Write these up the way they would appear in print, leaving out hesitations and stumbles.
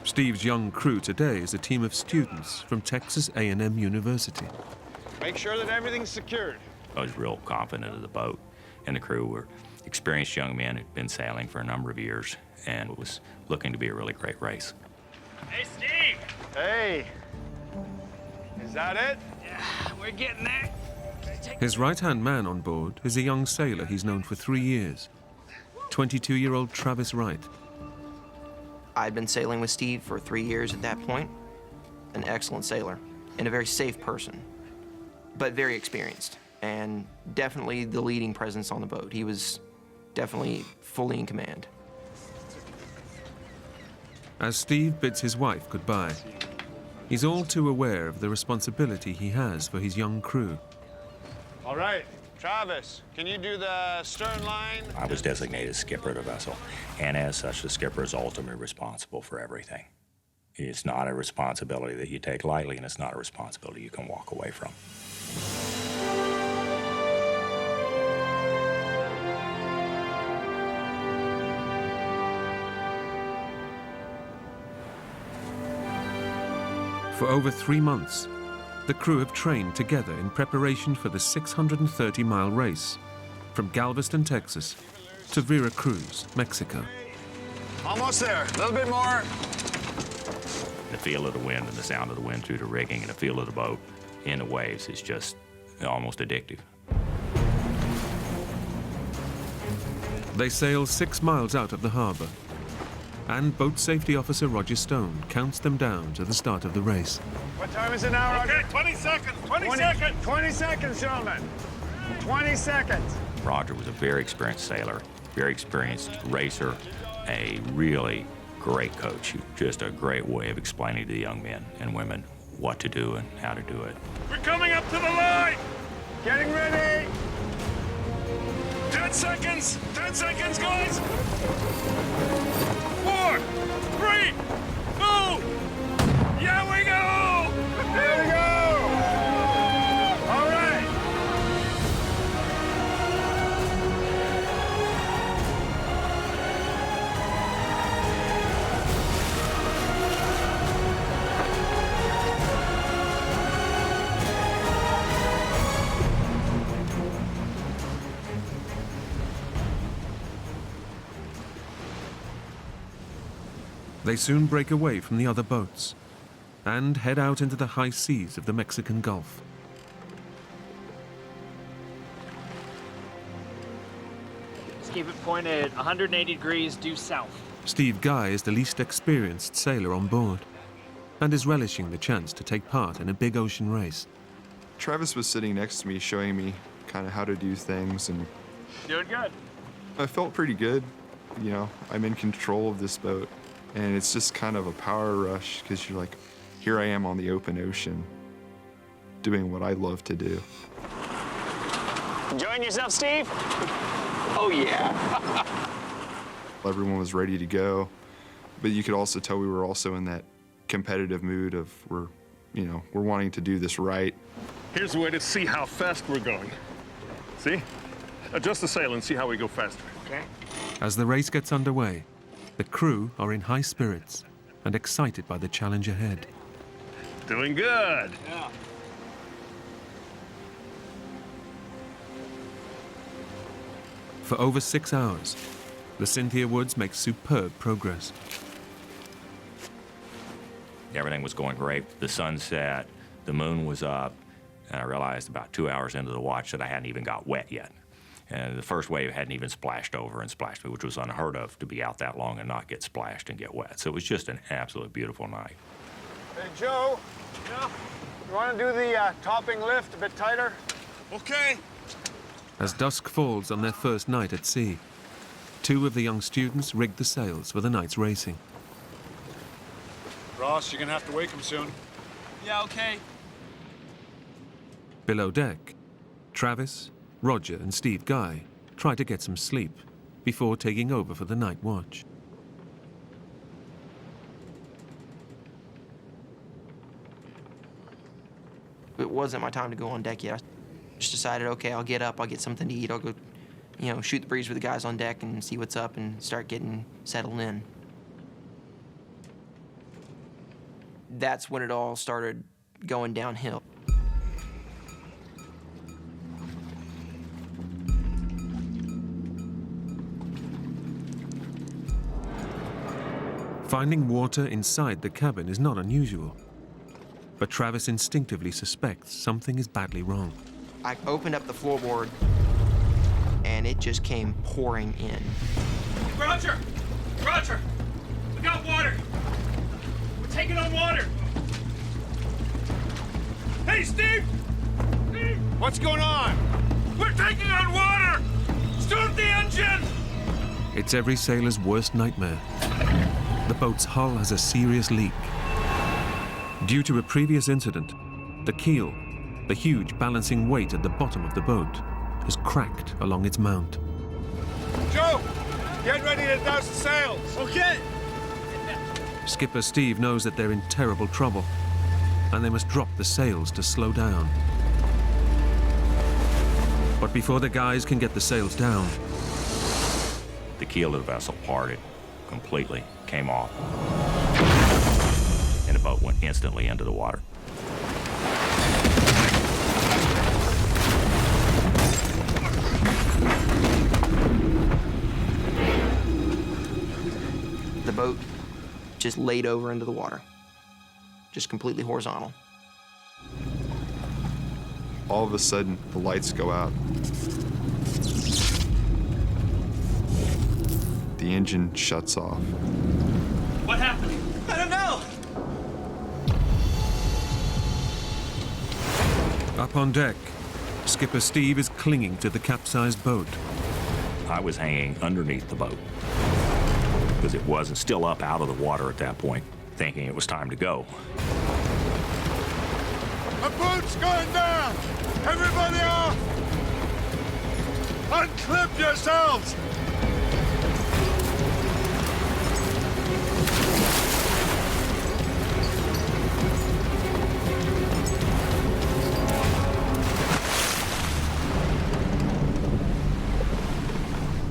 Steve's young crew today is a team of students from Texas A&M University. Make sure that everything's secured. I was real confident of the boat, and the crew were experienced young men who'd been sailing for a number of years, and it was looking to be a really great race. Hey, Steve! Hey, is that it? Yeah, we're getting there. His right-hand man on board is a young sailor he's known for 3 years, 22-year-old Travis Wright. I'd been sailing with Steve for 3 years at that point. An excellent sailor and a very safe person, but very experienced and definitely the leading presence on the boat. He was definitely fully in command. As Steve bids his wife goodbye, he's all too aware of the responsibility he has for his young crew. All right, Travis, can you do the stern line? I was designated skipper of the vessel, and as such, the skipper is ultimately responsible for everything. It's not a responsibility that you take lightly, and it's not a responsibility you can walk away from. For over 3 months, the crew have trained together in preparation for the 630-mile race from Galveston, Texas to Veracruz, Mexico. Almost there, a little bit more. The feel of the wind and the sound of the wind through the rigging and the feel of the boat in the waves is just almost addictive. They sail 6 miles out of the harbor, and Boat Safety Officer Roger Stone counts them down to the start of the race. What time is it now, Roger? Okay, 20 seconds, 20 seconds! 20 seconds, gentlemen. 20 seconds. Roger was a very experienced sailor, very experienced racer, a really great coach. Just a great way of explaining to the young men and women what to do and how to do it. We're coming up to the line! Getting ready. 10 seconds! 10 seconds, guys! 4, 3, 2, here we go! Here we go. All right. They soon break away from the other boats and head out into the high seas of the Mexican Gulf. Just keep it pointed 180 degrees due south. Steve Guy is the least experienced sailor on board and is relishing the chance to take part in a big ocean race. Travis was sitting next to me, showing me kind of how to do things, and Doing good. I felt pretty good. You know, I'm in control of this boat, and it's just kind of a power rush because you're like, here I am on the open ocean, doing what I love to do. Enjoying yourself, Steve? Oh, yeah. Everyone was ready to go, but you could also tell we were also in that competitive mood of we're wanting to do this right. Here's a way to see how fast we're going. See? Adjust the sail and see how we go faster. Okay. As the race gets underway, the crew are in high spirits and excited by the challenge ahead. Doing good. Yeah. For over 6 hours, the Cynthia Woods makes superb progress. Everything was going great. The sun set, the moon was up, and I realized about 2 hours into the watch that I hadn't even got wet yet. And the first wave hadn't even splashed over and splashed me, which was unheard of, to be out that long and not get splashed and get wet. So it was just an absolute beautiful night. Hey, Joe. Yeah. You want to do the topping lift a bit tighter? Okay. As dusk falls on their first night at sea, 2 of the young students rig the sails for the night's racing. Ross, you're going to have to wake him soon. Yeah, okay. Below deck, Travis, Roger, and Steve Guy try to get some sleep before taking over for the night watch. It wasn't my time to go on deck yet. I just decided, okay, I'll get up, I'll get something to eat, I'll go, shoot the breeze with the guys on deck and see what's up and start getting settled in. that's when it all started going downhill. Finding water inside the cabin is not unusual, but Travis instinctively suspects something is badly wrong. I opened up the floorboard, and it just came pouring in. Roger! Roger! We got water! We're taking on water! Hey, Steve! Steve! What's going on? We're taking on water! Start the engine! It's every sailor's worst nightmare. The boat's hull has a serious leak. Due to a previous incident, the keel, the huge balancing weight at the bottom of the boat, has cracked along its mount. Joe, get ready to douse the sails. Okay! Skipper Steve knows that they're in terrible trouble, and they must drop the sails to slow down. But before the guys can get the sails down, The keel of the vessel parted completely, came off, and the boat went instantly into the water. The boat just laid over into the water, just completely horizontal. All of a sudden, the lights go out. The engine shuts off. What happened? I don't know! up on deck, Skipper Steve is clinging to the capsized boat. I was hanging underneath the boat because it wasn't still up out of the water at that point, thinking it was time to go. A boat's going down! Everybody off! Unclip yourselves!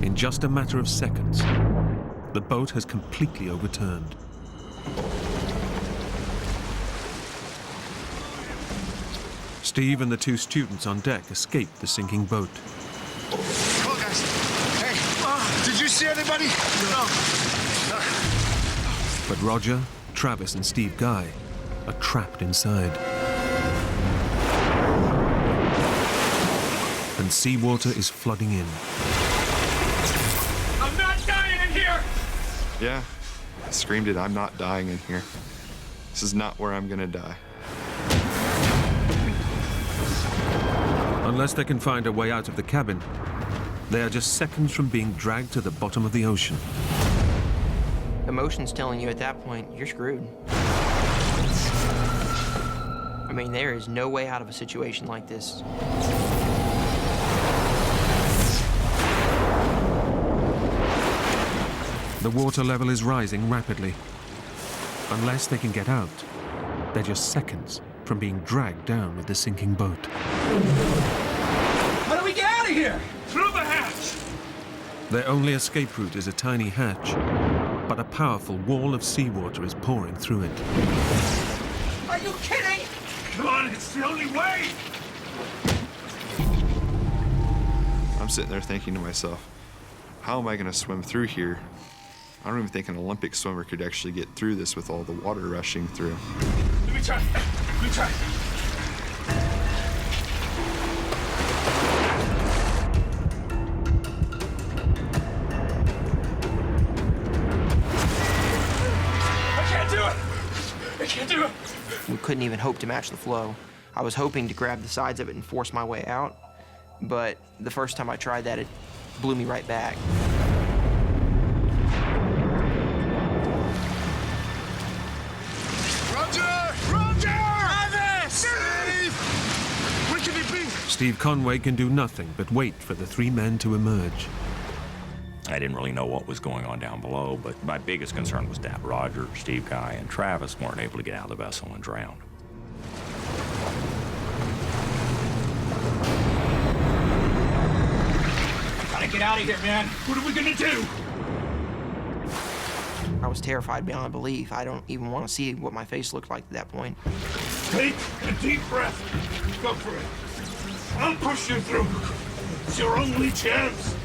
In just a matter of seconds, the boat has completely overturned. Steve and the two students on deck escaped the sinking boat. Come on, guys. Hey, did you see anybody? No. But Roger, Travis, and Steve Guy are trapped inside. And seawater is flooding in. I'm not dying in here! Yeah, I screamed it, I'm not dying in here. This is not where I'm gonna die. Unless they can find a way out of the cabin, they are just seconds from being dragged to the bottom of the ocean. Emotion's telling you at that point, you're screwed. I mean, there is no way out of a situation like this. The water level is rising rapidly. Unless they can get out, they're just seconds from being dragged down with the sinking boat. How do we get out of here? Through the hatch! Their only escape route is a tiny hatch, but a powerful wall of seawater is pouring through it. Are you kidding? Come on, it's the only way! I'm sitting there thinking to myself, how am I gonna swim through here? I don't even think an Olympic swimmer could actually get through this with all the water rushing through. Let me try. Let me try. I can't do it! I can't do it! We couldn't even hope to match the flow. I was hoping to grab the sides of it and force my way out, but the first time I tried that, it blew me right back. Steve Conway can do nothing but wait for the three men to emerge. I didn't really know what was going on down below, but my biggest concern was that Roger, Steve Guy, and Travis weren't able to get out of the vessel and drown. Gotta get out of here, man. What are we gonna do? I was terrified beyond belief. I don't even want to see what my face looked like at that point. Take a deep breath. Go for it. I'll push you through. It's your only chance.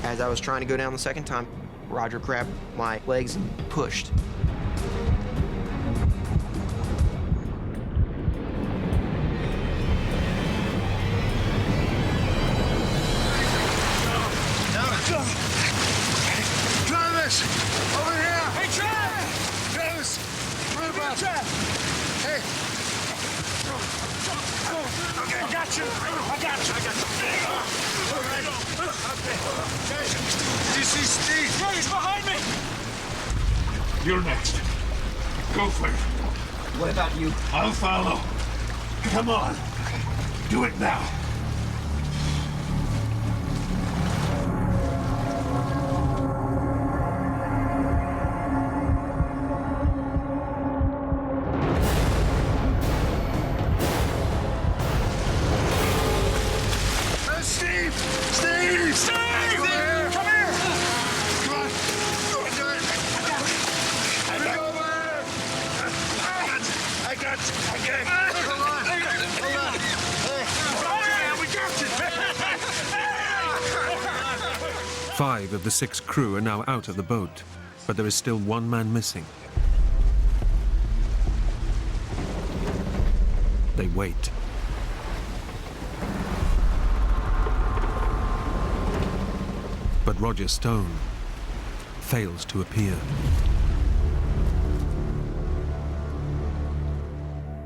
As I was trying to go down the second time, Roger grabbed my legs and pushed. Travis! Over here! Hey, Travis! Travis! What about Travis? Hey! Okay, I got you! I got you! All right. Okay. Did you see Steve? Yeah, he's behind me! You're next. Go for it. What about you? I'll follow. Come on. Do it now. Steve! Steve! Steve! Come here! Come here! Come on. Do it. I got I got you. Okay. Hold on. Hold on. Hey. We got you. 5 of the 6 crew are now out of the boat, but there is still 1 man missing. They wait. But Roger Stone fails to appear.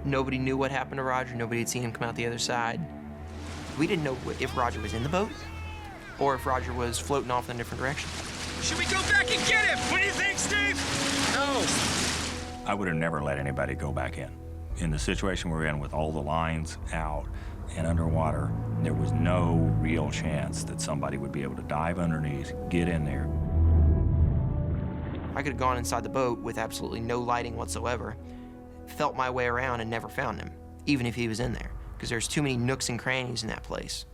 Nobody knew what happened to Roger. Nobody had seen him come out the other side. We didn't know if Roger was in the boat or if Roger was floating off in a different direction. Should we go back and get him? What do you think, Steve? No. I would have never let anybody go back in. In the situation we're in with all the lines out and underwater, there was no real chance that somebody would be able to dive underneath, get in there. I could have gone inside the boat with absolutely no lighting whatsoever, felt my way around and never found him, even if he was in there, because there's too many nooks and crannies in that place.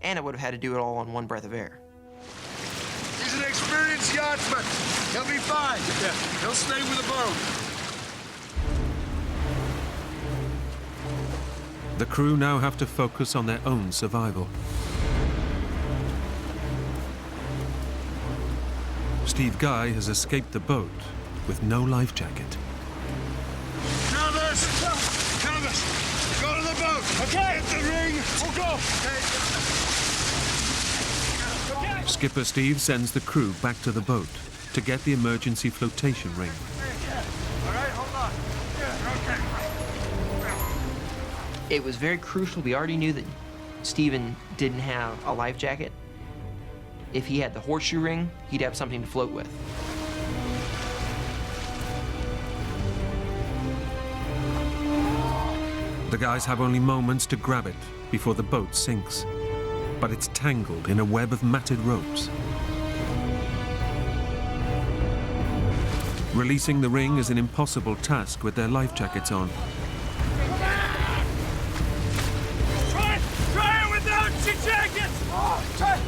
And I would have had to do it all on 1 breath of air. He's an experienced yachtsman. He'll be fine. Yeah. He'll stay with the boat. The crew now have to focus on their own survival. Steve Guy has escaped the boat with no life jacket. Travis! Travis! Go to the boat! Okay! Hit the ring! We'll go! Okay. Skipper Steve sends the crew back to the boat to get the emergency flotation ring. All right, hold on. Yeah, okay. It was very crucial. We already knew that Steven didn't have a life jacket. If he had the horseshoe ring, he'd have something to float with. The guys have only moments to grab it before the boat sinks, but it's tangled in a web of matted ropes. Releasing the ring is an impossible task with their life jackets on. Try it without your jackets! Try.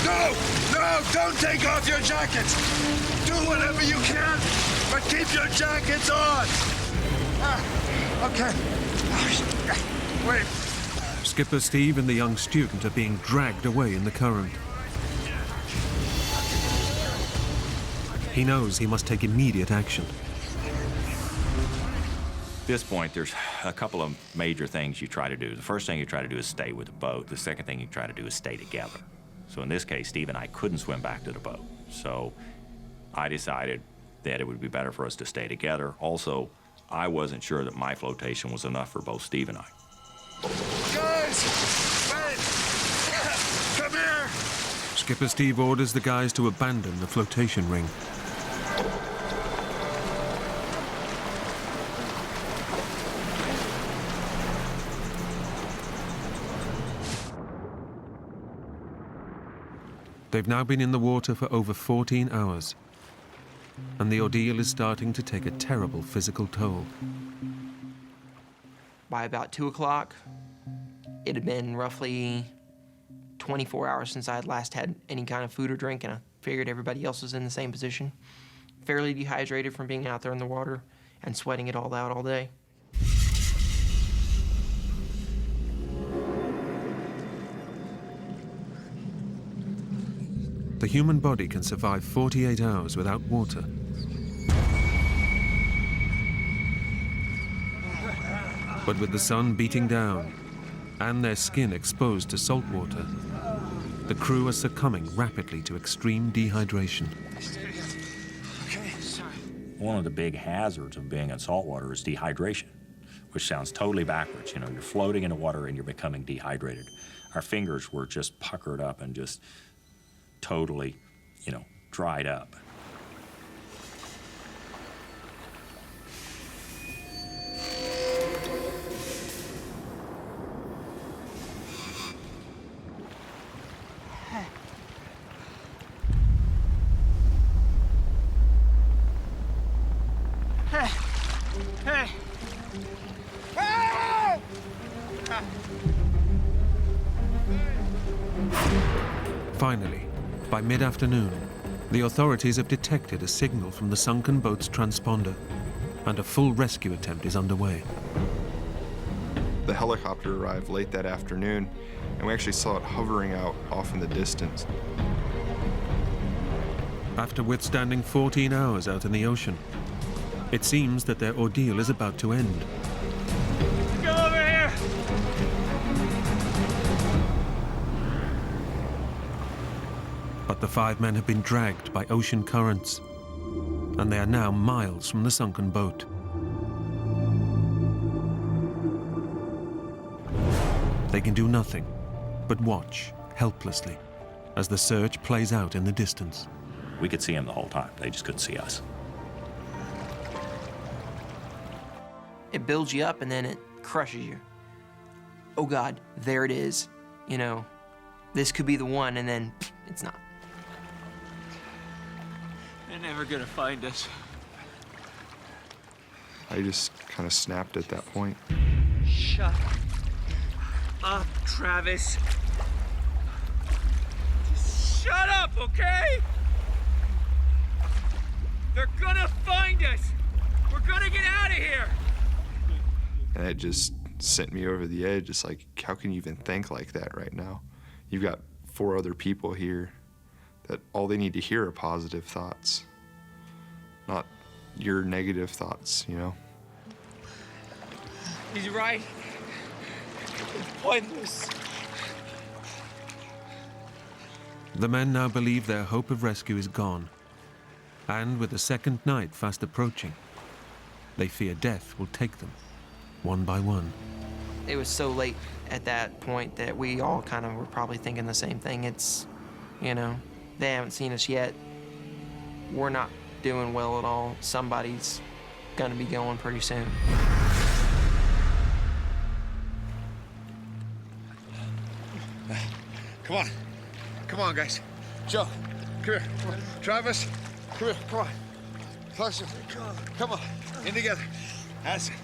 No, don't take off your jackets. Do whatever you can, but keep your jackets on. Okay. Wait. Skipper Steve and the young student are being dragged away in the current. He knows he must take immediate action. At this point, there's a couple of major things you try to do. The first thing you try to do is stay with the boat. The second thing you try to do is stay together. So in this case, Steve and I couldn't swim back to the boat. So I decided that it would be better for us to stay together. Also, I wasn't sure that my flotation was enough for both Steve and I. Guys, wait. Come here. Skipper Steve orders the guys to abandon the flotation ring. They've now been in the water for over 14 hours, and the ordeal is starting to take a terrible physical toll. By about 2 o'clock, it had been roughly 24 hours since I had last had any kind of food or drink, and I figured everybody else was in the same position. Fairly dehydrated from being out there in the water and sweating it all out all day. The human body can survive 48 hours without water. But with the sun beating down and their skin exposed to salt water, the crew are succumbing rapidly to extreme dehydration. One of the big hazards of being in saltwater is dehydration, which sounds totally backwards. You know, you're floating in the water and you're becoming dehydrated. Our fingers were just puckered up and just totally, you know, dried up. Hey! Finally, by mid-afternoon, the authorities have detected a signal from the sunken boat's transponder, and a full rescue attempt is underway. The helicopter arrived late that afternoon, and we actually saw it hovering out off in the distance. After withstanding 14 hours out in the ocean, it seems that their ordeal is about to end. Go over here! But the 5 men have been dragged by ocean currents, and they are now miles from the sunken boat. They can do nothing but watch helplessly as the search plays out in the distance. We could see them the whole time. They just couldn't see us. It builds you up and then it crushes you. Oh God, there it is. You know, this could be the one, and then it's not. They're never gonna find us. I just kind of snapped at that point. Shut up, Travis. Just shut up, okay? They're gonna find us. We're gonna get out of here. And it just sent me over the edge. It's like, how can you even think like that right now? You've got 4 other people here that all they need to hear are positive thoughts, not your negative thoughts, you know? He's right. It's pointless. The men now believe their hope of rescue is gone, and with the second night fast approaching, they fear death will take them one by one. It was so late at that point that we all kind of were probably thinking the same thing. It's, you know, they haven't seen us yet. We're not doing well at all. Somebody's gonna be going pretty soon. Come on. Come on, guys. Joe, come here. Come on. Travis, come here. Come on. Closer. Come on. In together. That's it.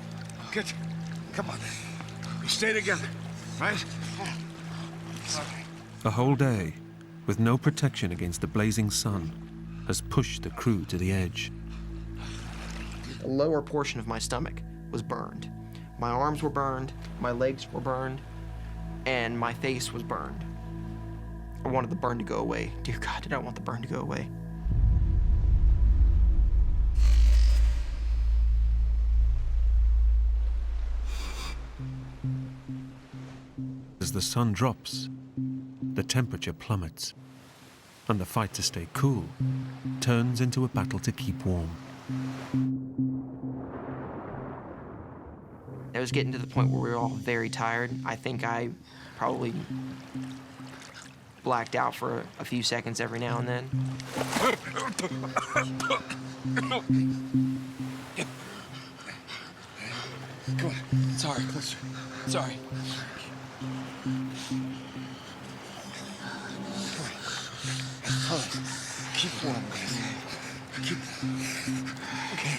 Good. Come on. We stay together, right? A whole day, with no protection against the blazing sun, has pushed the crew to the edge. The lower portion of my stomach was burned. My arms were burned, my legs were burned, and my face was burned. I wanted the burn to go away. Dear God, did I want the burn to go away? As the sun drops, the temperature plummets, and the fight to stay cool turns into a battle to keep warm. It was getting to the point where we were all very tired. I think I probably blacked out for a few seconds every now and then. Come on. Sorry, closer. Sorry. Come on. Keep warm, guys. Keep. Okay.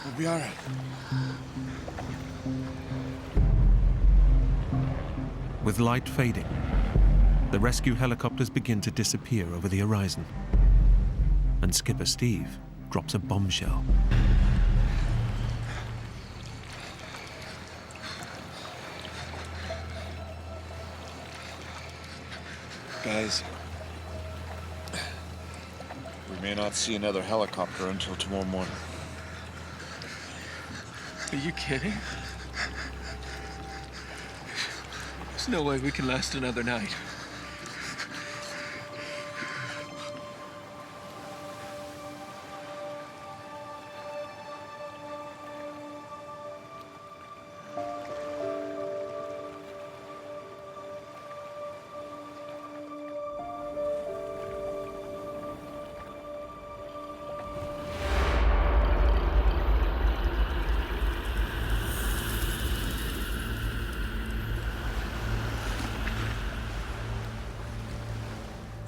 We'll be all right. With light fading, The rescue helicopters begin to disappear over the horizon. And Skipper Steve drops a bombshell. Guys, we may not see another helicopter until tomorrow morning. Are you kidding? There's no way we can last another night.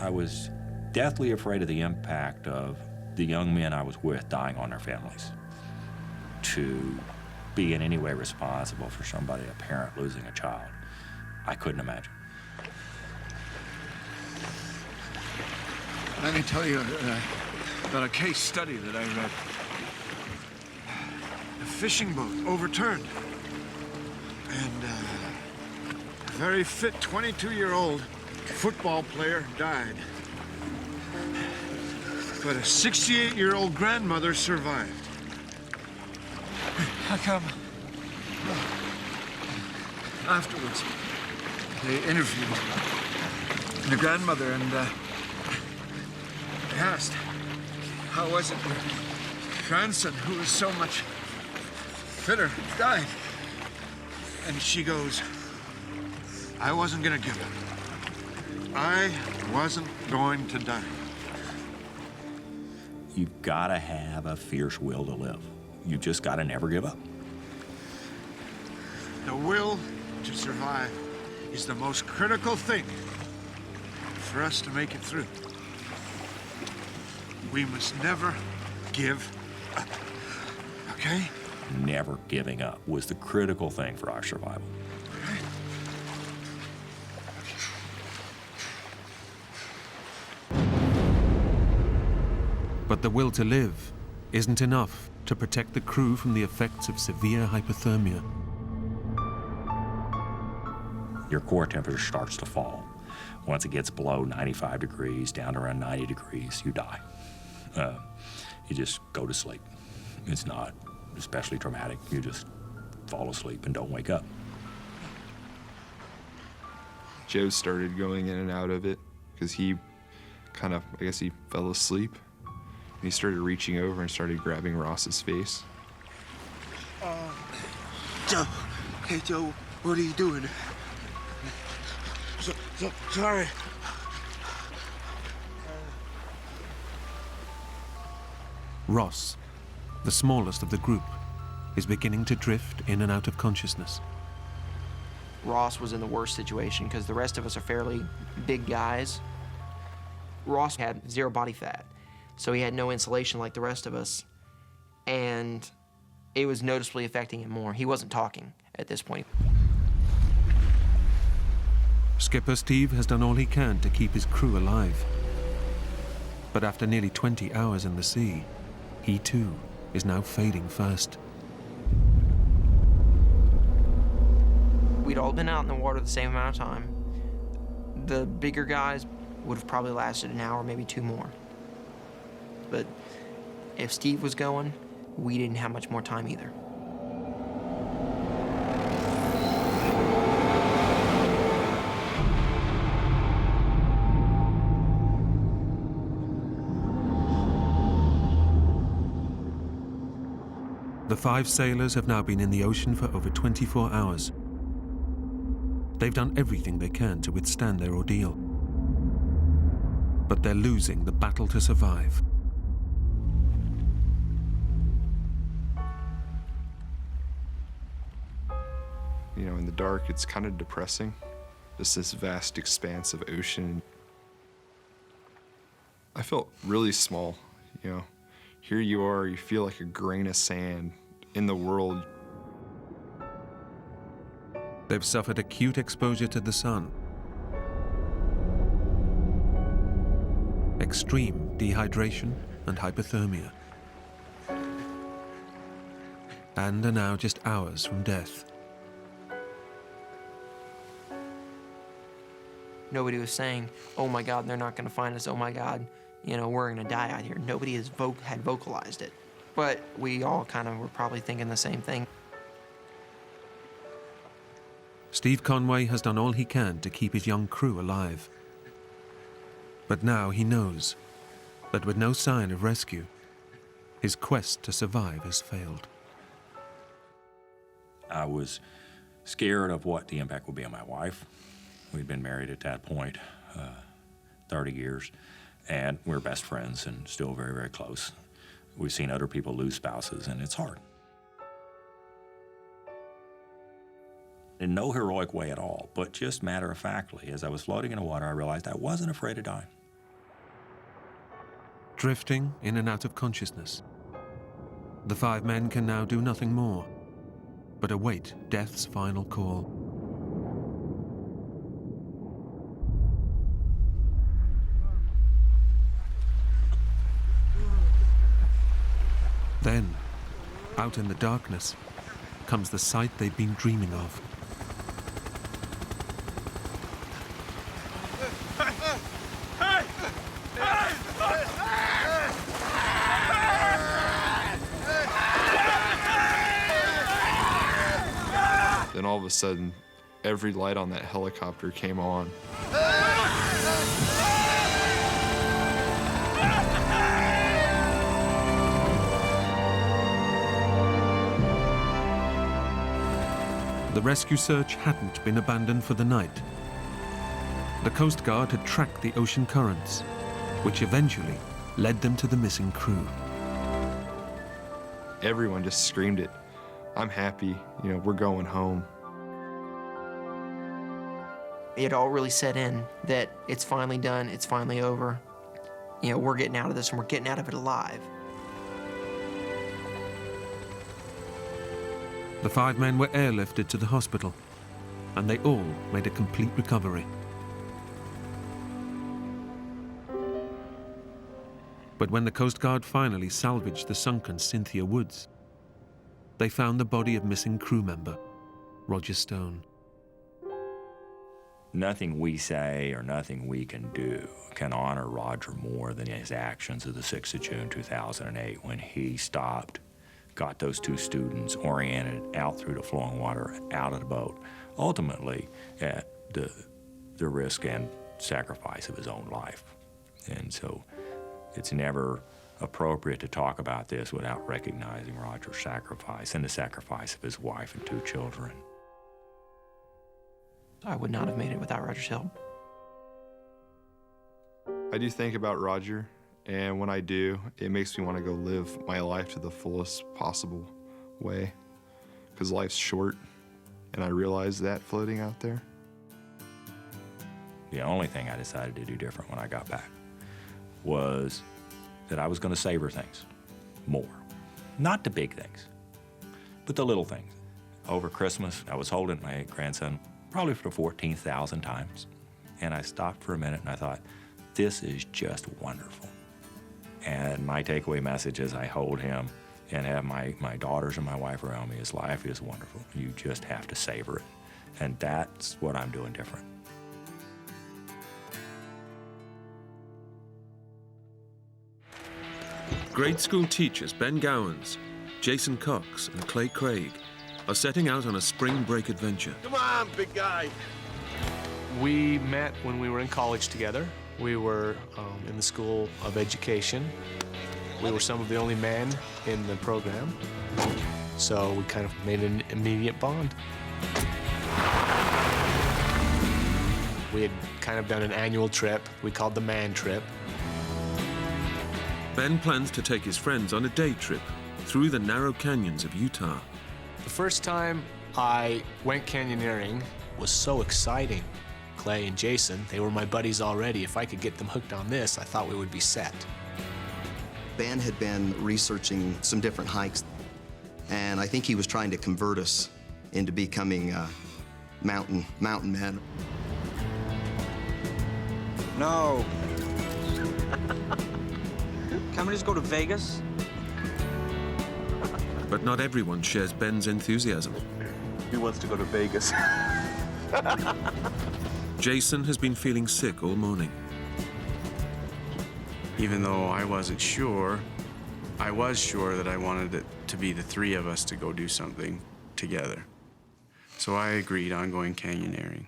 I was deathly afraid of the impact of the young men I was with dying on their families. To be in any way responsible for somebody, a parent losing a child, I couldn't imagine. Let me tell you about a case study that I read. A fishing boat overturned. And a very fit 22-year-old football player died. But a 68-year-old grandmother survived. How come? Afterwards, they interviewed the grandmother and they asked, how was it your grandson, who was so much fitter, died? And she goes, I wasn't gonna give up. I wasn't going to die. You've got to have a fierce will to live. You just got to never give up. The will to survive is the most critical thing for us to make it through. We must never give up, okay? Never giving up was the critical thing for our survival. But the will to live isn't enough to protect the crew from the effects of severe hypothermia. Your core temperature starts to fall. Once it gets below 95 degrees, down to around 90 degrees, you die. You just go to sleep. It's not especially traumatic. You just fall asleep and don't wake up. Joe started going in and out of it because he kind of, I guess he fell asleep. And he started reaching over and started grabbing Ross's face. Joe. Hey, Joe, what are you doing? Sorry. Ross, the smallest of the group, is beginning to drift in and out of consciousness. Ross was in the worst situation because the rest of us are fairly big guys. Ross had zero body fat, so he had no insulation like the rest of us, and it was noticeably affecting him more. He wasn't talking at this point. Skipper Steve has done all he can to keep his crew alive. But after nearly 20 hours in the sea, he too is now fading fast. We'd all been out in the water the same amount of time. The bigger guys would have probably lasted an hour, maybe two more. But if Steve was going, we didn't have much more time either. The 5 sailors have now been in the ocean for over 24 hours. They've done everything they can to withstand their ordeal. But they're losing the battle to survive. You know, in the dark, it's kind of depressing. Just this vast expanse of ocean. I felt really small, you know. Here you are, you feel like a grain of sand in the world. They've suffered acute exposure to the sun. extreme dehydration and hypothermia, and are now just hours from death. Nobody was saying, oh my God, they're not going to find us, oh my God, you know, we're going to die out here. Nobody had vocalized it. But we all kind of were probably thinking the same thing. Steve Conway has done all he can to keep his young crew alive. But now he knows that with no sign of rescue, his quest to survive has failed. I was scared of what the impact would be on my wife. We'd been married at that point 30 years, and we're best friends and still very, very close. We've seen other people lose spouses, and it's hard. In no heroic way at all, but just matter-of-factly, as I was floating in the water, I realized I wasn't afraid of dying. Drifting in and out of consciousness, the 5 men can now do nothing more but await death's final call. Then, out in the darkness, comes the sight they've been dreaming of. Then all of a sudden, every light on that helicopter came on. The rescue search hadn't been abandoned for the night. The Coast Guard had tracked the ocean currents, which eventually led them to the missing crew. Everyone just screamed it. I'm happy, you know, we're going home. It all really set in that it's finally done, it's finally over. You know, we're getting out of this and we're getting out of it alive. The 5 men were airlifted to the hospital, and they all made a complete recovery. But when the Coast Guard finally salvaged the sunken Cynthia Woods, they found the body of missing crew member Roger Stone. Nothing we say or nothing we can do can honor Roger more than his actions of the 6th of June 2008 when he stopped, got those 2 students oriented out through the flowing water, out of the boat, ultimately at the risk and sacrifice of his own life. And so it's never appropriate to talk about this without recognizing Roger's sacrifice and the sacrifice of his wife and 2 children. I would not have made it without Roger's help. I do think about Roger, and when I do, it makes me want to go live my life to the fullest possible way, because life's short, and I realize that floating out there. The only thing I decided to do different when I got back was that I was going to savor things more. Not the big things, but the little things. Over Christmas, I was holding my grandson probably for the 14,000th times, and I stopped for a minute and I thought, this is just wonderful. And my takeaway message as I hold him and have my daughters and my wife around me is life is wonderful. You just have to savor it. And that's what I'm doing different. Grade school teachers Ben Gowans, Jason Cox, and Clay Craig are setting out on a spring break adventure. Come on, big guy. We met when we were in college together. We were in the School of Education. We were some of the only men in the program, so we kind of made an immediate bond. We had kind of done an annual trip we called the Man Trip. Ben plans to take his friends on a day trip through the narrow canyons of Utah. The first time I went canyoneering was so exciting. Clay and Jason, they were my buddies already. If I could get them hooked on this, I thought we would be set. Ben had been researching some different hikes, and I think he was trying to convert us into becoming mountain men. No. we just go to Vegas? But not everyone shares Ben's enthusiasm. Who wants to go to Vegas? Jason has been feeling sick all morning. Even though I wasn't sure, I was sure that I wanted it to be the three of us to go do something together. So I agreed on going canyoneering.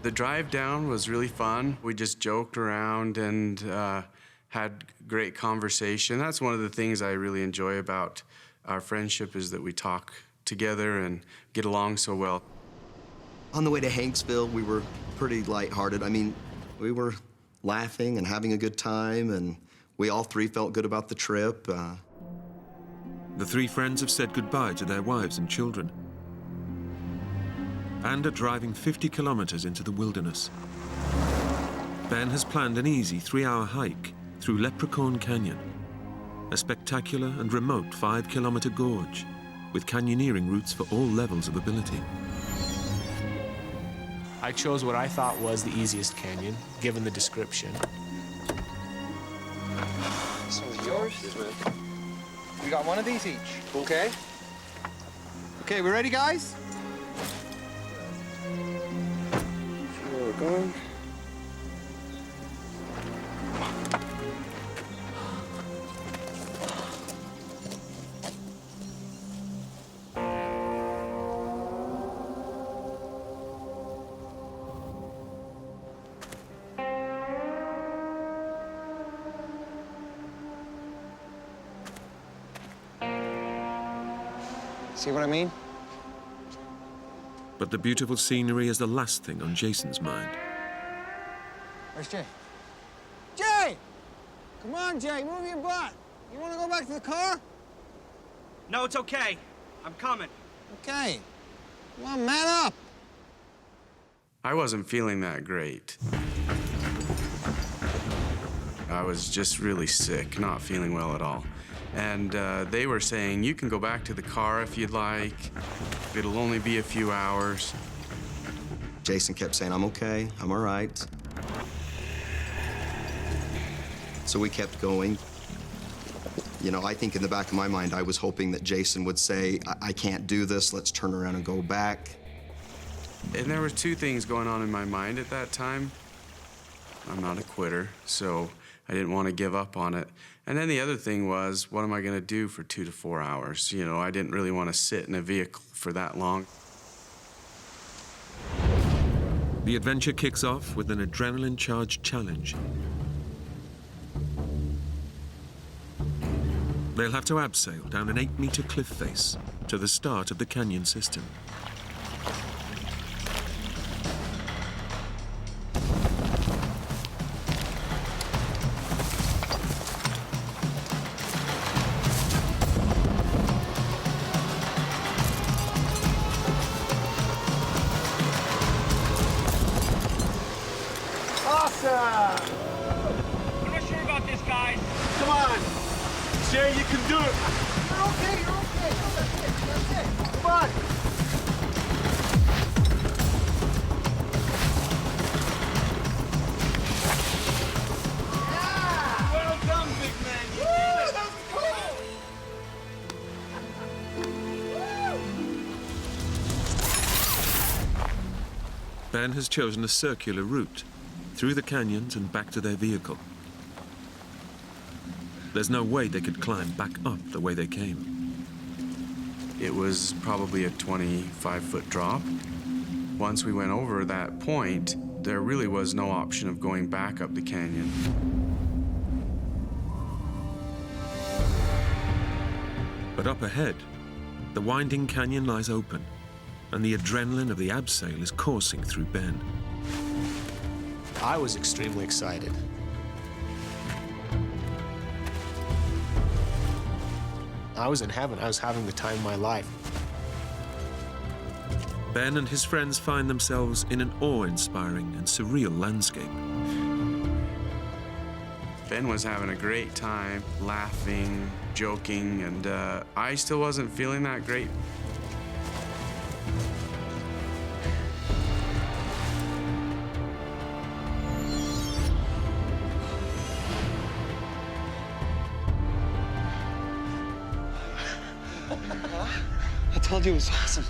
The drive down was really fun. We just joked around and had great conversation. That's one of the things I really enjoy about our friendship, is that we talk together and get along so well. On the way to Hanksville, we were pretty lighthearted. I mean, we were laughing and having a good time, and we all three felt good about the trip. The three friends have said goodbye to their wives and children and are driving 50 kilometers into the wilderness. Ben has planned an easy 3-hour hike through Leprechaun Canyon, a spectacular and remote 5-kilometer gorge with canyoneering routes for all levels of ability. I chose what I thought was the easiest canyon, given the description. This one's yours? We got one of these each. Okay. Okay, we ready, guys? Where we're going. See what I mean? But the beautiful scenery is the last thing on Jason's mind. Where's Jay? Jay! Come on, Jay, move your butt. You want to go back to the car? No, it's okay. I'm coming. Okay. Come on, man up. I wasn't feeling that great. I was just really sick, not feeling well at all. And they were saying, you can go back to the car if you'd like. It'll only be a few hours. Jason kept saying, I'm okay, I'm all right. So we kept going. You know, I think in the back of my mind, I was hoping that Jason would say, I can't do this, let's turn around and go back. And there were two things going on in my mind at that time. I'm not a quitter, so I didn't want to give up on it. And then the other thing was, what am I going to do for 2 to 4 hours? You know, I didn't really want to sit in a vehicle for that long. The adventure kicks off with an adrenaline-charged challenge. They'll have to abseil down an 8-meter cliff face to the start of the canyon system. I'm not sure about this, guys. Come on. Jay, you can do it. You're okay, you're okay. No, that's it. Come on. Yeah! Well done, big man. You did it. That was cool. Ben has chosen a circular route through the canyons and back to their vehicle. There's no way they could climb back up the way they came. It was probably a 25-foot drop. Once we went over that point, there really was no option of going back up the canyon. But up ahead, the winding canyon lies open, and the adrenaline of the abseil is coursing through Ben. I was extremely excited. I was in heaven. I was having the time of my life. Ben and his friends find themselves in an awe-inspiring and surreal landscape. Ben was having a great time, laughing, joking, and I still wasn't feeling that great. told you it was awesome.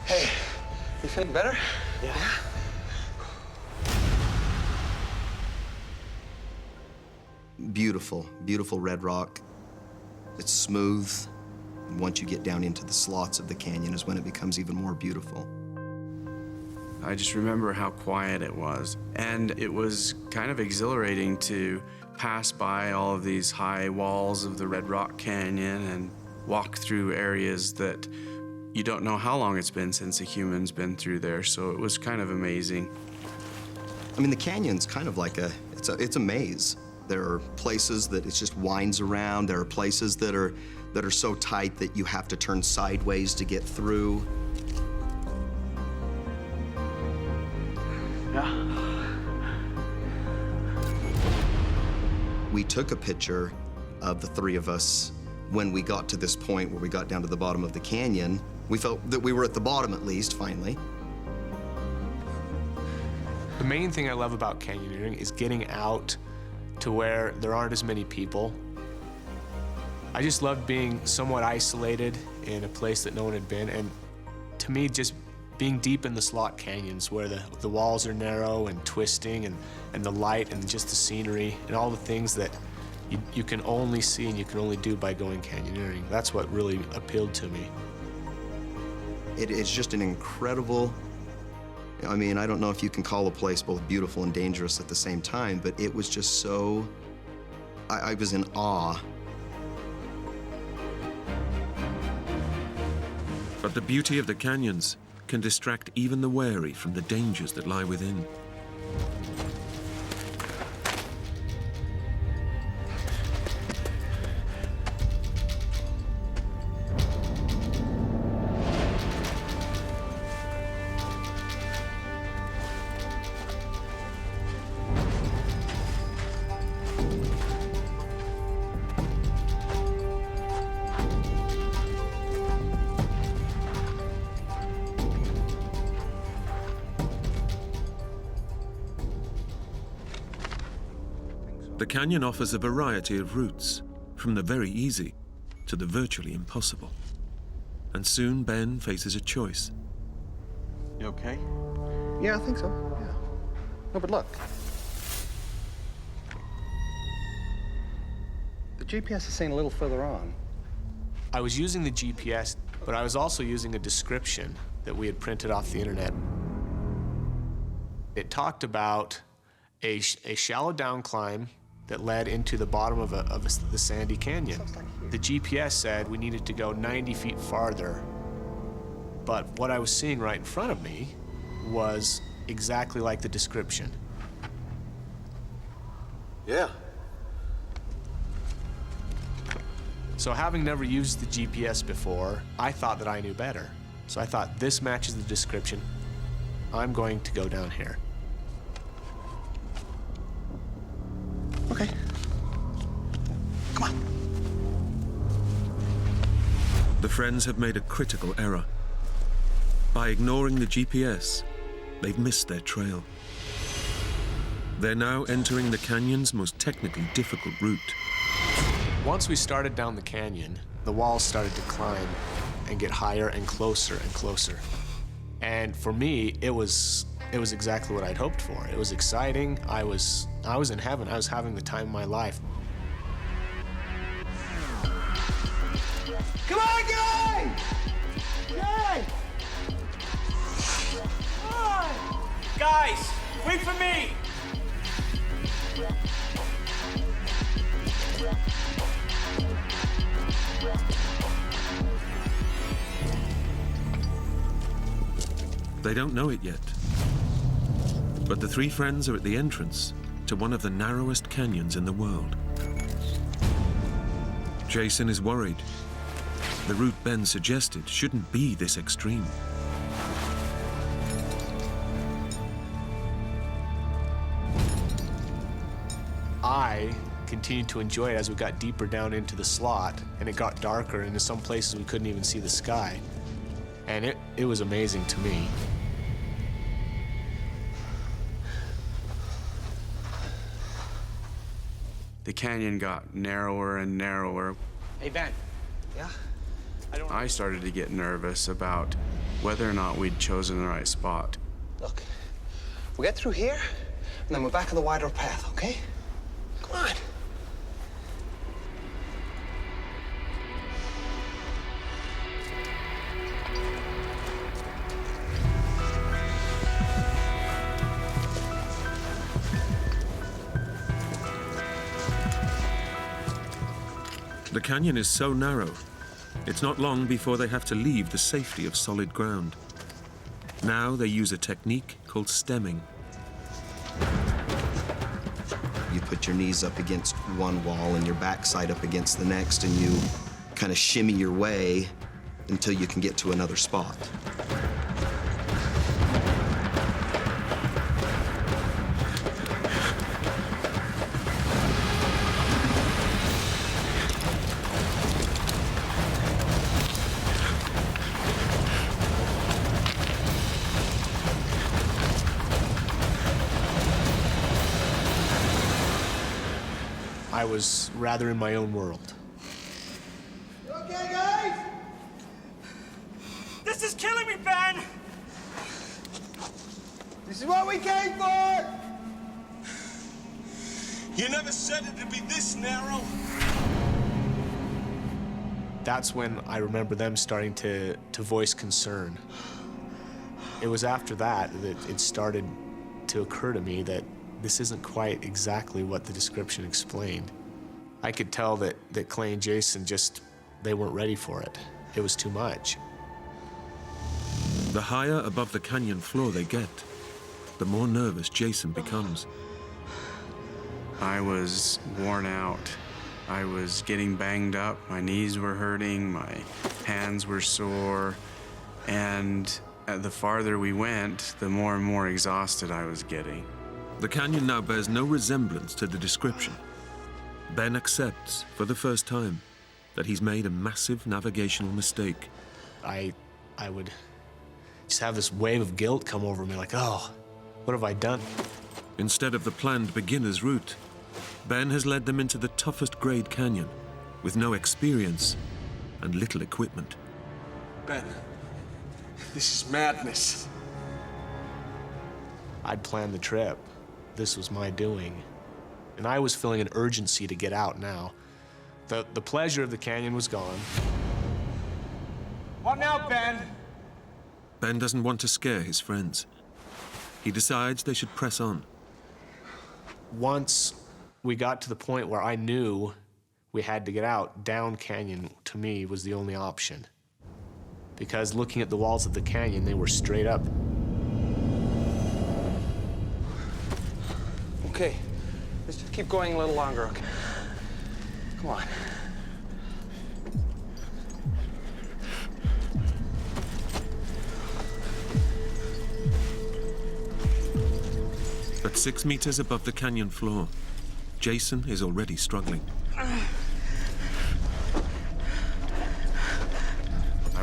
Hey, you feeling better? Yeah. Beautiful, beautiful red rock. It's smooth. And once you get down into the slots of the canyon is when it becomes even more beautiful. I just remember how quiet it was. And it was kind of exhilarating to pass by all of these high walls of the Red Rock Canyon and walk through areas that you don't know how long it's been since a human's been through there. So it was kind of amazing. I mean, the canyon's kind of like it's a maze. There are places that it just winds around. There are places that are so tight that you have to turn sideways to get through. Yeah. We took a picture of the three of us when we got to this point where we got down to the bottom of the canyon. We felt that we were at the bottom at least, finally. The main thing I love about canyoneering is getting out to where there aren't as many people. I just loved being somewhat isolated in a place that no one had been, and to me, just being deep in the slot canyons where the walls are narrow and twisting, and the light and just the scenery and all the things that you can only see and you can only do by going canyoneering. That's what really appealed to me. It is just an incredible, I mean, I don't know if you can call a place both beautiful and dangerous at the same time, but it was just so, I was in awe. But the beauty of the canyons can distract even the wary from the dangers that lie within. The canyon offers a variety of routes, from the very easy to the virtually impossible. And soon Ben faces a choice. You okay? Yeah, I think so. Yeah. No, but look. The GPS is saying a little further on. I was using the GPS, but I was also using a description that we had printed off the internet. It talked about a shallow down climb that led into the bottom of the sandy canyon. The GPS said we needed to go 90 feet farther, but what I was seeing right in front of me was exactly like the description. Yeah. So having never used the GPS before, I thought that I knew better. So I thought, this matches the description. I'm going to go down here. Okay. Come on. The friends have made a critical error. By ignoring the GPS, they've missed their trail. They're now entering the canyon's most technically difficult route. Once we started down the canyon, the walls started to climb and get higher and closer and closer. And for me, it was exactly what I'd hoped for. It was exciting. I was in heaven. I was having the time of my life. Come on, Gay! Gay! Come on! Guys, wait for me! They don't know it yet. But the three friends are at the entrance to one of the narrowest canyons in the world. Jason is worried. The route Ben suggested shouldn't be this extreme. I continued to enjoy it as we got deeper down into the slot, and it got darker, and in some places we couldn't even see the sky. And it was amazing to me. The canyon got narrower and narrower. Hey, Ben. Yeah? I started to get nervous about whether or not we'd chosen the right spot. Look, we'll get through here, and then we're back on the wider path, okay? Come on. The canyon is so narrow, it's not long before they have to leave the safety of solid ground. Now they use a technique called stemming. You put your knees up against one wall and your backside up against the next, and you kind of shimmy your way until you can get to another spot. I was rather in my own world. You okay, guys? This is killing me, Ben! This is what we came for! You never said it'd be this narrow. That's when I remember them starting to voice concern. It was after that it started to occur to me that this isn't quite exactly what the description explained. I could tell that Clay and Jason they weren't ready for it. It was too much. The higher above the canyon floor they get, the more nervous Jason becomes. I was worn out. I was getting banged up. My knees were hurting. My hands were sore. And the farther we went, the more and more exhausted I was getting. The canyon now bears no resemblance to the description. Ben accepts, for the first time, that he's made a massive navigational mistake. I would just have this wave of guilt come over me, like, oh, what have I done? Instead of the planned beginner's route, Ben has led them into the toughest grade canyon, with no experience and little equipment. Ben, this is madness. I'd planned the trip. This was my doing. And I was feeling an urgency to get out now. The pleasure of the canyon was gone. What now, Ben? Ben doesn't want to scare his friends. He decides they should press on. Once we got to the point where I knew we had to get out, down canyon, to me, was the only option. Because looking at the walls of the canyon, they were straight up. Okay, let's just keep going a little longer, okay? Come on. At 6 meters above the canyon floor, Jason is already struggling. I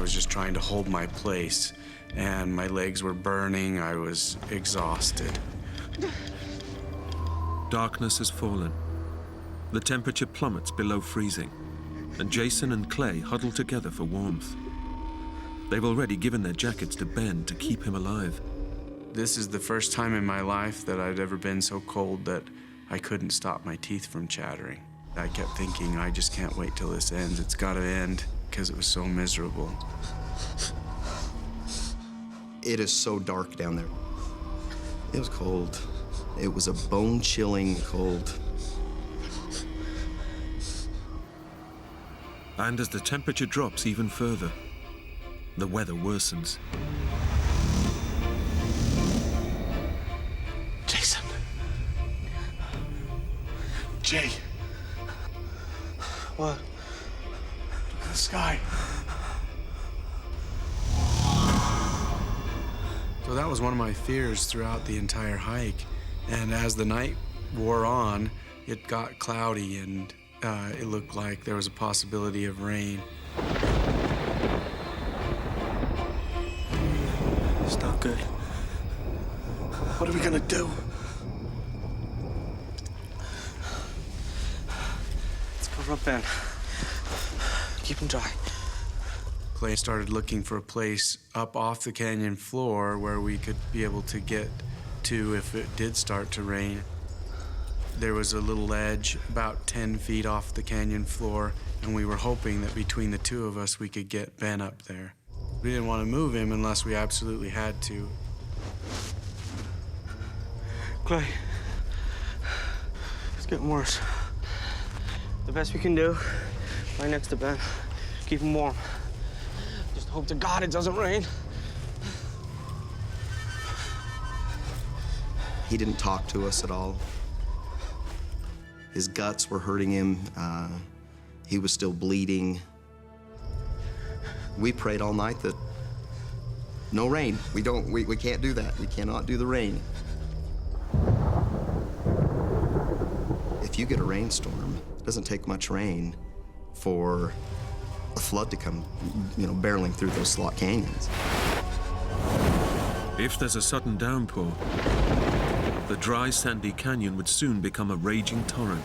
was just trying to hold my place, and my legs were burning. I was exhausted. Darkness has fallen. The temperature plummets below freezing, and Jason and Clay huddle together for warmth. They've already given their jackets to Ben to keep him alive. This is the first time in my life that I'd ever been so cold that I couldn't stop my teeth from chattering. I kept thinking, I just can't wait till this ends. It's gotta end, because it was so miserable. It is so dark down there. It was cold. It was a bone-chilling cold. And as the temperature drops even further, the weather worsens. Jason. Jay. What? Look at the sky. So that was one of my fears throughout the entire hike. And as the night wore on, it got cloudy and it looked like there was a possibility of rain. It's not good. What are we gonna do? Let's cover up Ben. Keep him dry. Clay started looking for a place up off the canyon floor where we could be able to get to if it did start to rain. There was a little ledge about 10 feet off the canyon floor, and we were hoping that between the two of us we could get Ben up there. We didn't want to move him unless we absolutely had to. Clay, it's getting worse. The best we can do, right next to Ben, keep him warm. Just hope to God it doesn't rain. He didn't talk to us at all. His guts were hurting him. He was still bleeding. We prayed all night that no rain. We can't do that. We cannot do the rain. If you get a rainstorm, it doesn't take much rain for a flood to come, barreling through those slot canyons. If there's a sudden downpour, the dry, sandy canyon would soon become a raging torrent.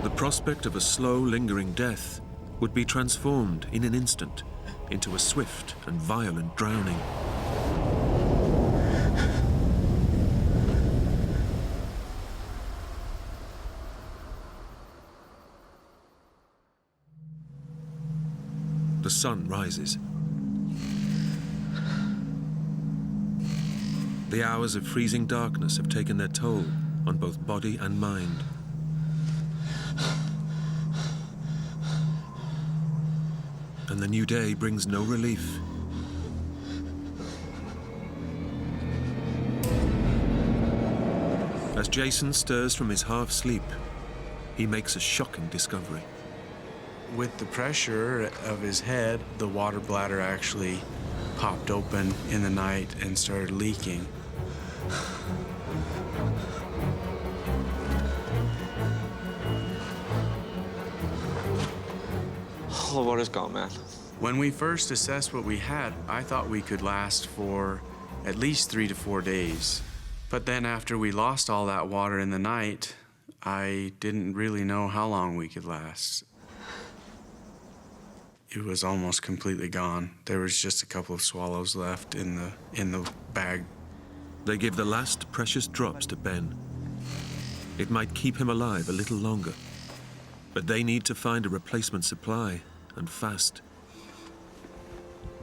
The prospect of a slow, lingering death would be transformed in an instant into a swift and violent drowning. The sun rises. The hours of freezing darkness have taken their toll on both body and mind. And the new day brings no relief. As Jason stirs from his half-sleep, he makes a shocking discovery. With the pressure of his head, the water bladder actually popped open in the night and started leaking. All the water's gone, man. When we first assessed what we had, I thought we could last for at least 3 to 4 days. But then after we lost all that water in the night, I didn't really know how long we could last. It was almost completely gone. There was just a couple of swallows left in the bag. They give the last precious drops to Ben. It might keep him alive a little longer, but they need to find a replacement supply, and fast.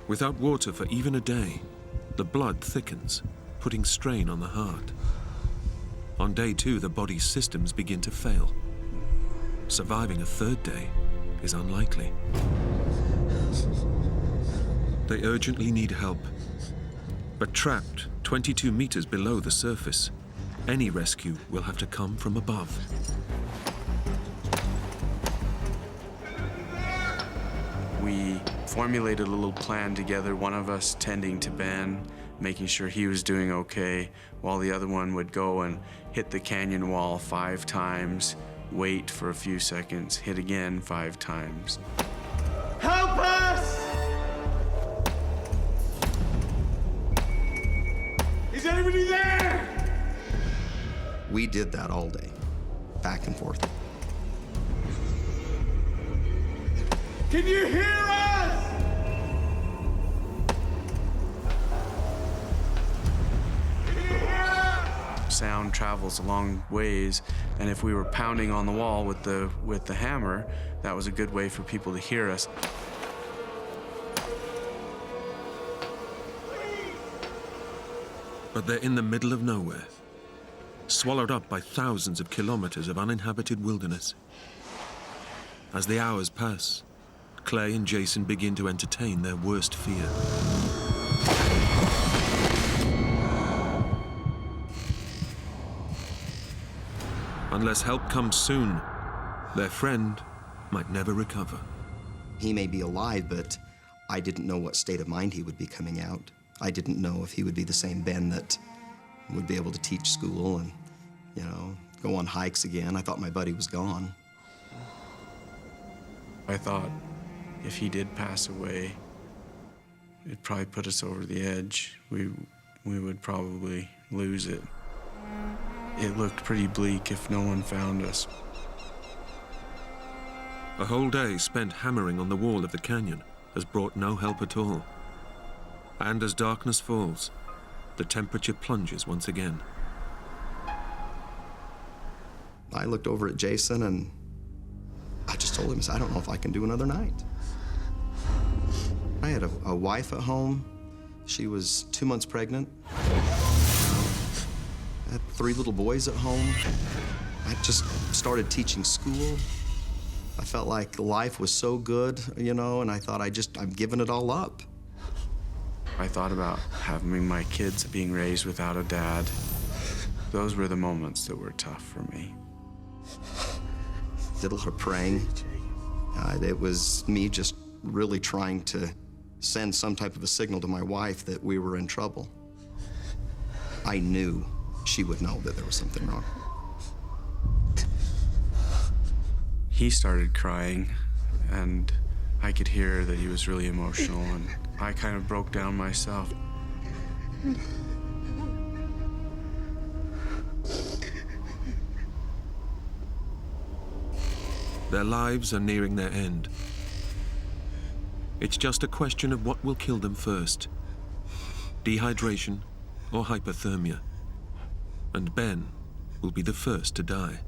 Without water for even a day, the blood thickens, putting strain on the heart. On day 2, the body's systems begin to fail. Surviving a 3rd day is unlikely. They urgently need help, but trapped 22 meters below the surface, any rescue will have to come from above. We formulated a little plan together, one of us tending to Ben, making sure he was doing okay, while the other one would go and hit the canyon wall 5 times, wait for a few seconds, hit again 5 times. Help us! Is anybody there? We did that all day, back and forth. Can you hear us? Sound travels a long ways, and if we were pounding on the wall with the hammer, that was a good way for people to hear us. But they're in the middle of nowhere, swallowed up by thousands of kilometers of uninhabited wilderness. As the hours pass, Clay and Jason begin to entertain their worst fear. Unless help comes soon, their friend might never recover. He may be alive, but I didn't know what state of mind he would be coming out. I didn't know if he would be the same Ben that would be able to teach school and, go on hikes again. I thought my buddy was gone. I thought if he did pass away, it'd probably put us over the edge. We would probably lose it. It looked pretty bleak if no one found us. A whole day spent hammering on the wall of the canyon, has brought no help at all. And as darkness falls, the temperature plunges once again. I looked over at Jason and I just told him, I said, I don't know if I can do another night. I had a wife at home. She was 2 months pregnant. I had 3 little boys at home. I just started teaching school. I felt like life was so good, you know, and I thought I'm giving it all up. I thought about having my kids being raised without a dad. Those were the moments that were tough for me. Did a lot of praying. It was me just really trying to send some type of a signal to my wife that we were in trouble. I knew she would know that there was something wrong. He started crying, and I could hear that he was really emotional, and I kind of broke down myself. Their lives are nearing their end. It's just a question of what will kill them first: dehydration or hypothermia. And Ben will be the first to die.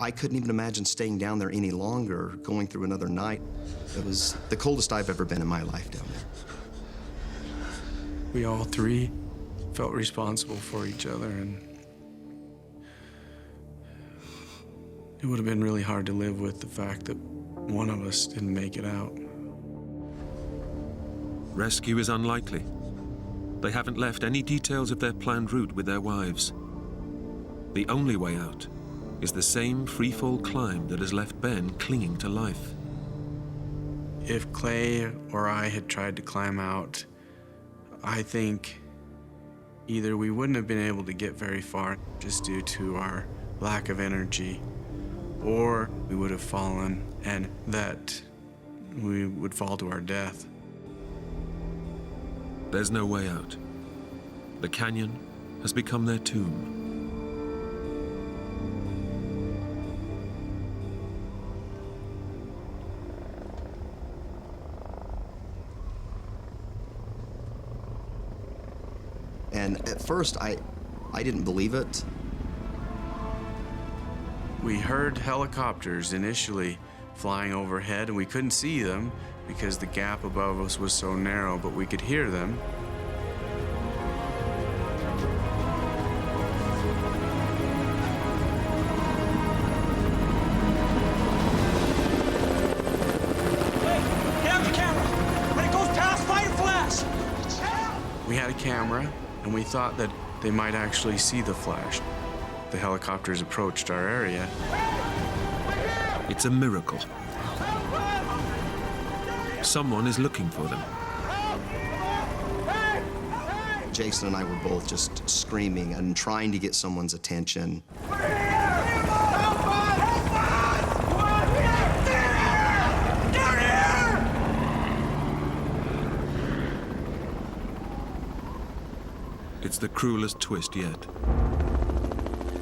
I couldn't even imagine staying down there any longer, going through another night. It was the coldest I've ever been in my life down there. We all 3 felt responsible for each other, and it would have been really hard to live with the fact that one of us didn't make it out. Rescue is unlikely. They haven't left any details of their planned route with their wives. The only way out is the same freefall climb that has left Ben clinging to life. If Clay or I had tried to climb out, I think either we wouldn't have been able to get very far just due to our lack of energy, or we would have fallen and that we would fall to our death. There's no way out. The canyon has become their tomb. And at first, I didn't believe it. We heard helicopters initially flying overhead, and we couldn't see them because the gap above us was so narrow, but we could hear them. Hey, get out the camera! When it goes past, fire flash! We had a camera, and we thought that they might actually see the flash. The helicopters approached our area. It's a miracle. Someone is looking for them. Jason and I were both just screaming and trying to get someone's attention. It's the cruelest twist yet.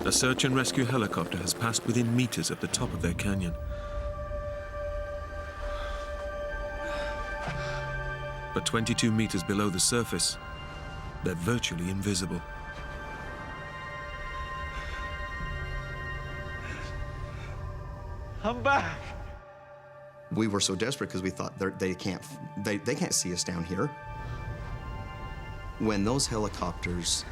A search and rescue helicopter has passed within meters of the top of their canyon. But 22 meters below the surface, they're virtually invisible. I'm back. We were so desperate because we thought they can't see us down here. When those helicopters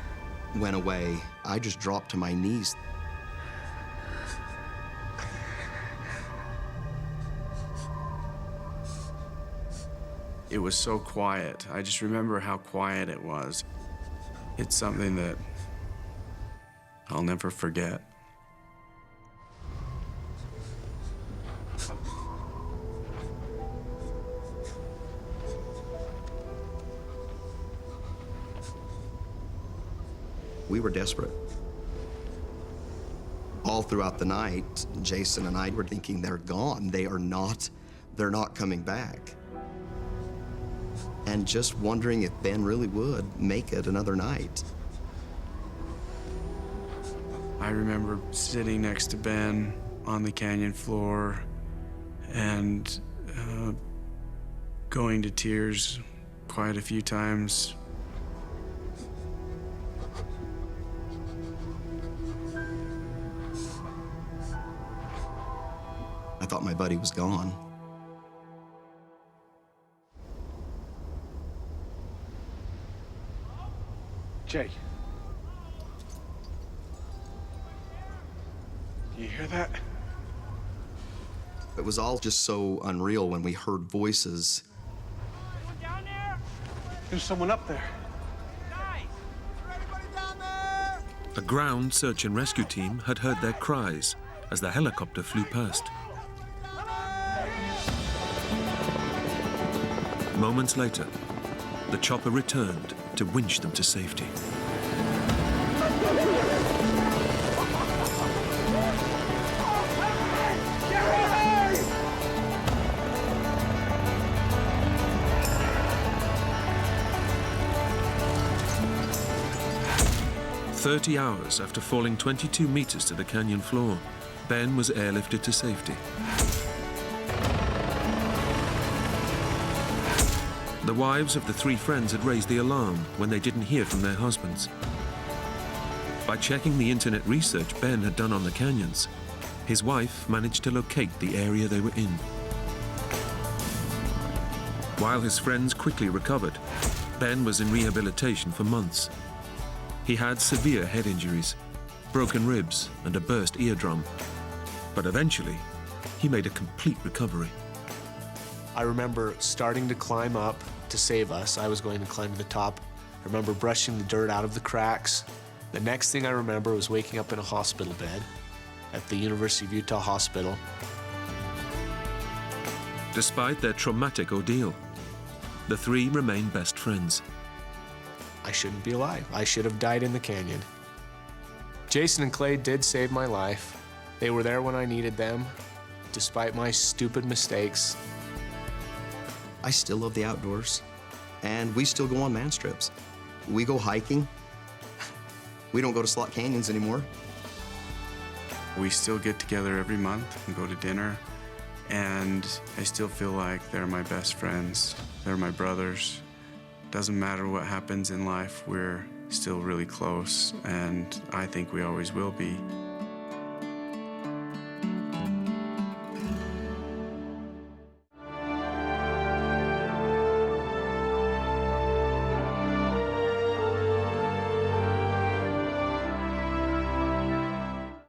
went away, I just dropped to my knees. It was so quiet. I just remember how quiet it was. It's something that I'll never forget. We were desperate. All throughout the night, Jason and I were thinking they're gone. They're not coming back. And just wondering if Ben really would make it another night. I remember sitting next to Ben on the canyon floor, and going to tears quite a few times. I thought my buddy was gone. Jay. Do you hear that? It was all just so unreal when we heard voices. There's someone up there. A ground search and rescue team had heard their cries as the helicopter flew past. Moments later, the chopper returned to winch them to safety. "30 hours after falling 22 meters to the canyon floor, Ben was airlifted to safety. The wives of the three friends had raised the alarm when they didn't hear from their husbands. By checking the internet research Ben had done on the canyons, his wife managed to locate the area they were in. While his friends quickly recovered, Ben was in rehabilitation for months. He had severe head injuries, broken ribs, and a burst eardrum. But eventually, he made a complete recovery. I remember starting to climb up to save us. I was going to climb to the top. I remember brushing the dirt out of the cracks. The next thing I remember was waking up in a hospital bed at the University of Utah Hospital. Despite their traumatic ordeal, the three remain best friends. I shouldn't be alive. I should have died in the canyon. Jason and Clay did save my life. They were there when I needed them, despite my stupid mistakes. I still love the outdoors, and we still go on man's trips. We go hiking. We don't go to slot canyons anymore. We still get together every month and go to dinner, and I still feel like they're my best friends. They're my brothers. Doesn't matter what happens in life, we're still really close, and I think we always will be.